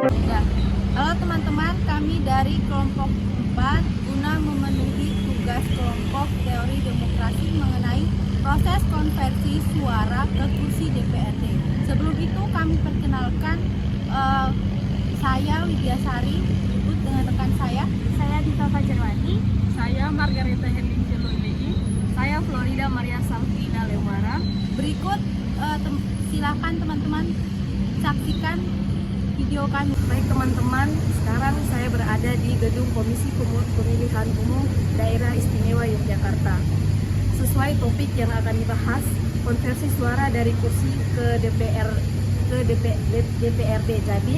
Ya. Halo teman-teman, kami dari kelompok 4 guna memenuhi tugas kelompok teori demokrasi mengenai proses konversi suara ke kursi DPRD. Sebelum itu kami perkenalkan, saya Widya Sari, ikut dengan rekan saya Dita Fajarwati. Saya Margareta Herlin Celondei. Saya Florida Maria Salvina Leumara. Berikut silakan teman-teman saksikan video kami. Baik teman-teman, sekarang saya berada di gedung Komisi Pemilihan Umum Daerah Istimewa Yogyakarta. Sesuai topik yang akan dibahas, konversi suara dari kursi ke DPRD. Jadi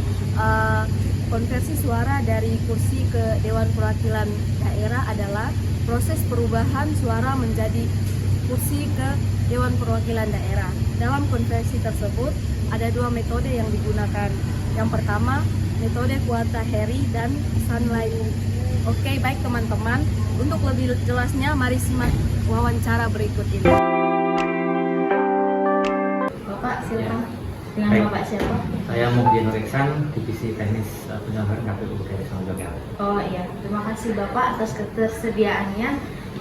konversi suara dari kursi ke Dewan Perwakilan Daerah adalah proses perubahan suara menjadi kursi ke Dewan Perwakilan Daerah. Dalam konversi tersebut ada dua metode yang digunakan. Yang pertama, metode Kuanta-Heri dan Sunlight. Oke, baik teman-teman. Untuk lebih jelasnya, mari simak wawancara berikut ini. Bapak silakan. Dengan Baik. Bapak siapa? Saya Mugyén Reksan, Divisi Teknis Penyelenggaraan KPU Daerah Yogyakarta. Oh iya, terima kasih Bapak atas ketersediaannya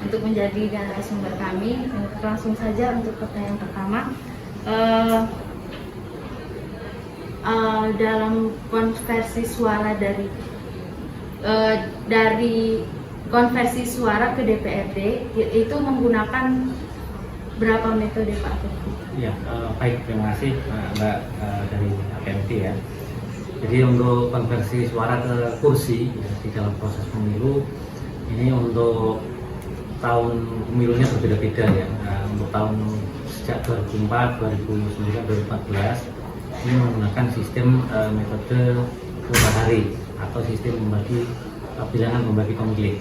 untuk menjadi narasumber kami. Langsung saja untuk pertanyaan pertama. Dalam konversi suara dari konversi suara ke DPRD itu menggunakan berapa metode Pak? Ya, baik, terima kasih Mbak dari APMT ya. Jadi untuk konversi suara ke kursi ya, di dalam proses pemilu ini untuk tahun pemilunya berbeda-beda ya. Untuk tahun sejak 2004, 2009, 2014 ini menggunakan sistem metode kuota hari atau sistem bilangan membagi pemilih.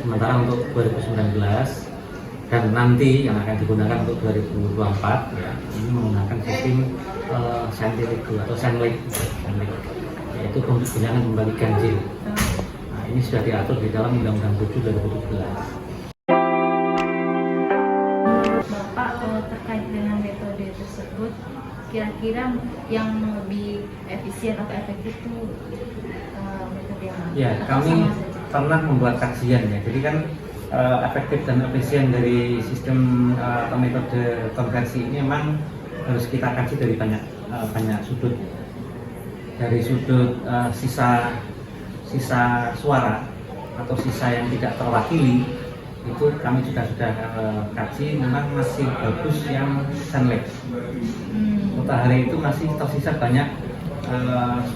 Sementara untuk 2019 dan nanti yang akan digunakan untuk 2024 ya, ini menggunakan sistem scientific atau Sunlight, yaitu bilangan membagi ganjil. Nah, ini sudah diatur di dalam Undang-Undang 7 2017. Menurut Bapak terkait dengan metode tersebut, kira-kira yang lebih efisien atau efektif itu metode yang mana? Ya, Atau kami sama saja? pernah membuat kajian ya. Jadi kan efektif dan efisien dari sistem atau metode konversi ini memang harus kita kaji dari banyak sudut. Dari sudut sisa suara atau sisa yang tidak terwakili, itu kami juga sudah kaji, memang masih bagus yang Sunlight. Matahari itu masih tersisa banyak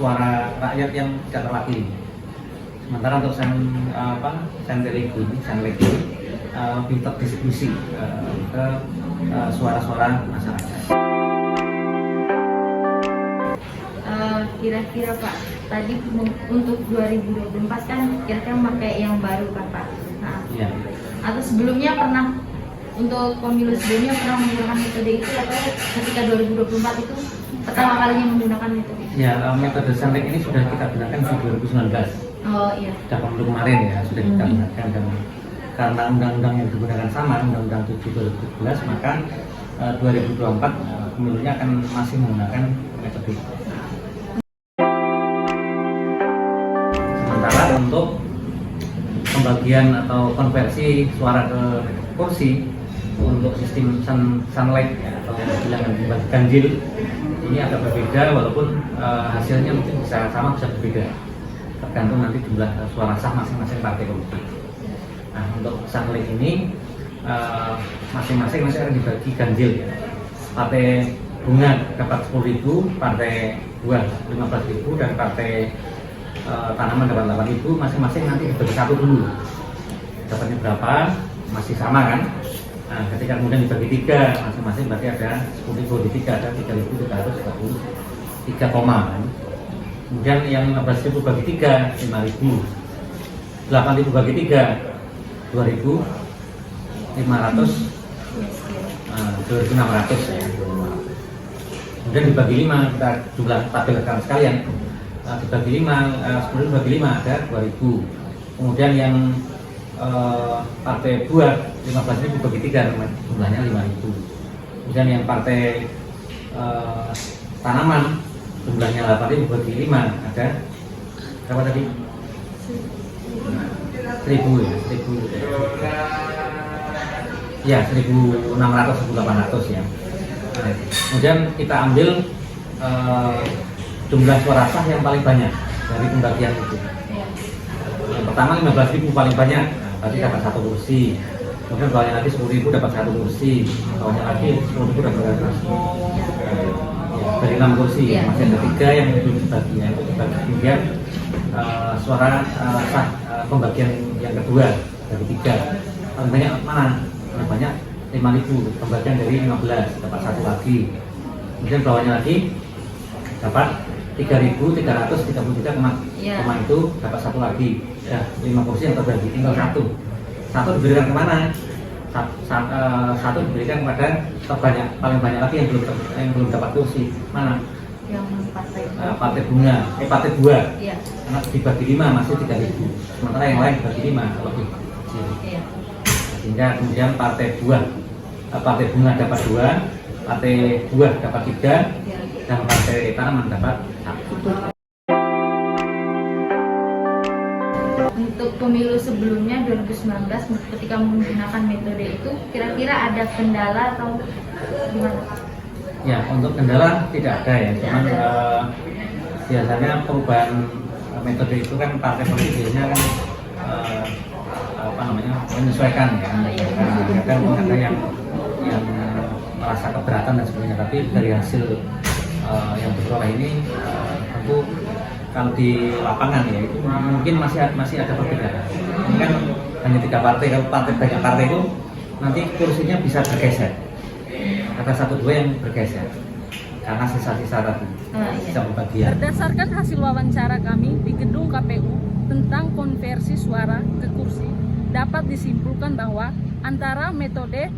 suara rakyat yang tidak terwakili. Sementara untuk Sunlight ini lebih terdistribusi ke suara-suara masyarakat. Kira-kira Pak, tadi untuk 2024 kan kira-kira pakai yang baru kan Pak? Nah, Ya. atau sebelumnya pernah untuk pemilu sebelumnya pernah menggunakan metode itu atau ketika 2024 itu pertama kalinya menggunakan metode itu? Ya, metode Sunlight ini sudah kita gunakan di 2019. Oh iya. Sudah pemilu kemarin ya, sudah kita gunakan, dan karena undang-undang yang digunakan sama, Undang-Undang 7 2017, maka 2024 pemilunya akan masih menggunakan metode itu. Sementara untuk pembagian atau konversi suara ke kursi untuk sistem Sunlight ya, atau bilangan membagi ganjil ini agak berbeda, walaupun hasilnya mungkin bisa sama bisa berbeda, tergantung nanti jumlah suara sah masing-masing partai politik. Nah, untuk Sunlight ini masing-masing masih akan dibagi ganjil ya. Partai bunga dapat 10.000, partai buah 15.000, dan partai tanaman dapat 8.000. Masing-masing nanti dibagi satu dulu, dapatnya berapa masih sama kan. Nah, ketika kemudian dibagi 3, masing-masing berarti ada 10.000 di 3, ada 3.343 koma kan. Kemudian yang 15.000 bagi 3, 5.000. 8.000 bagi 3, 2.500, 2.600 ya. Kemudian dibagi 5, kita jumlah tabel rekan sekalian, dibagi 5, 10 bagi 5 ada 2.000. Kemudian yang partai buah 15.000 bagi 3, jumlahnya 5.000. Kemudian yang partai tanaman jumlahnya 8.000 bagi 5 ada berapa tadi? 1.000 ya, 1.000 ya, 1.600 1.800 ya. Nah, kemudian kita ambil jumlah suara sah yang paling banyak dari pembagian itu. Iya. Yang pertama 15.000 paling banyak, nah, berarti dapat 1 kursi. Kemudian bawahnya lagi 10.000 dapat 1 kursi, bawahnya lagi 10.000 dapat 1 kursi. Dari 6 kursi, Iya. masih ada 3 yang belum dibagi, ya, itu dibagi kemudian suara sah pembagian yang kedua dari 3. Paling banyak mana? Paling banyak 5.000, pembagian dari 15 dapat 1 lagi. Kemudian bawahnya lagi dapat 3.333 Iya. itu dapat 1 lagi. Ya, 5 kursi yang terbagi, tinggal 1. 1 diberikan kemana? Satu diberikan kepada terbanyak, paling banyak lagi yang belum dapat kursi. Mana? Yang Partai bunga, partai buah. Iya. Karena dibagi 5 masih 3.000. Sementara yang lain dibagi 5 lebih. Iya. Sehingga kemudian partai bunga dapat 2, partai buah dapat 3, Iya. dan partai tanaman dapat 1. Untuk pemilu sebelumnya 2019 ketika menggunakan metode itu kira-kira ada kendala atau gimana? Ya, untuk kendala tidak ada ya, cuman ada. Biasanya perubahan metode itu kan partai politiknya kan menyesuaikan ya. Kadang ada yang merasa keberatan dan sebagainya, tapi dari hasil yang diperoleh ini tentu kalau di lapangan ya itu mungkin masih ada perbedaan. Ini kan hanya 3 partai, kalau partai banyak partai itu nanti kursinya bisa bergeser. Ada 1-2 yang bergeser karena sisa-sisa tadi, sisa pembagian. Berdasarkan hasil wawancara kami di gedung KPU tentang konversi suara ke kursi, dapat disimpulkan bahwa antara metode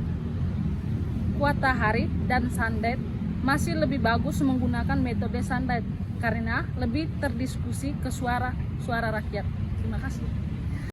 kuota hari dan sandet masih lebih bagus menggunakan metode sandet karena lebih terdiskusi ke suara rakyat. Terima kasih.